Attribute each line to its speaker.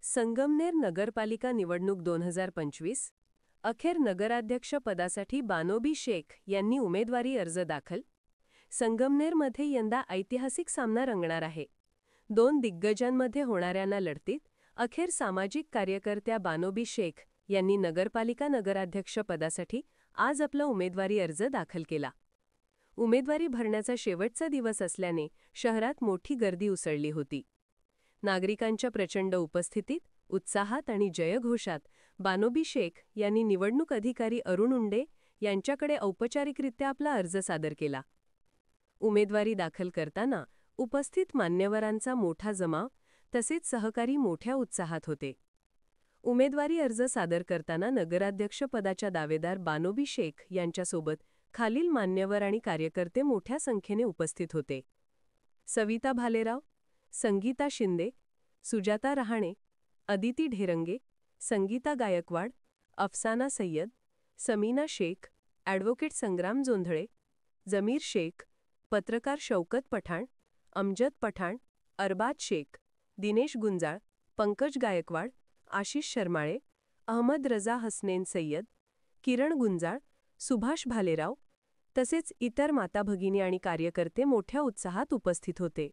Speaker 1: संगमनेर नगरपालिका निवडणूक 2025 अखेर नगराध्यक्ष पदासाठी बानोबी शेख यांनी उमेदवारी अर्ज दाखल. संगमनेरमध्ये यंदा ऐतिहासिक सामना रंगणार आहे. दोन दिग्गजांमध्ये होणाऱ्या लढतीत अखेर सामाजिक कार्यकर्त्या बानोबी शेख यांनी नगरपालिका नगराध्यक्ष पदासाठी आज आपला उमेदवारी अर्ज दाखल केला. उमेदवारी भरण्याचा शेवटचा दिवस असल्याने शहरात मोठी गर्दी उसळली होती. नागरिकांच्या प्रचंड उपस्थितीत, उत्साहात आणि जयघोषात बानोबी शेख यांनी निवडणूक अधिकारी अरुण उंडे यांच्याकडे औपचारिकरित्या आपला अर्ज सादर केला. उमेदवारी दाखल करताना उपस्थित मान्यवरांचा मोठा जमाव तसेच सहकारी मोठ्या उत्साहात होते. उमेदवारी अर्ज सादर करताना नगराध्यक्षपदाच्या दावेदार बानोबी शेख यांच्यासोबत खालील मान्यवर आणि कार्यकर्ते मोठ्या संख्येने उपस्थित होते. सविता भालेराव, संगीता शिंदे, सुजाता रहाणे, अदिती ढेरंगे, संगीता गायकवाड, अफसाना सय्यद, समीना शेख, ॲडव्होकेट संग्राम जोंधळे, जमीर शेख, पत्रकार शौकत पठाण, अमजद पठाण, अरबाज शेख, दिनेश गुंजाळ, पंकज गायकवाड, आशिष शर्माळे, अहमद रजा हसनैन सय्यद, किरण गुंजाळ, सुभाष भालेराव तसेच इतर माताभगिनी आणि कार्यकर्ते मोठ्या उत्साहात उपस्थित होते.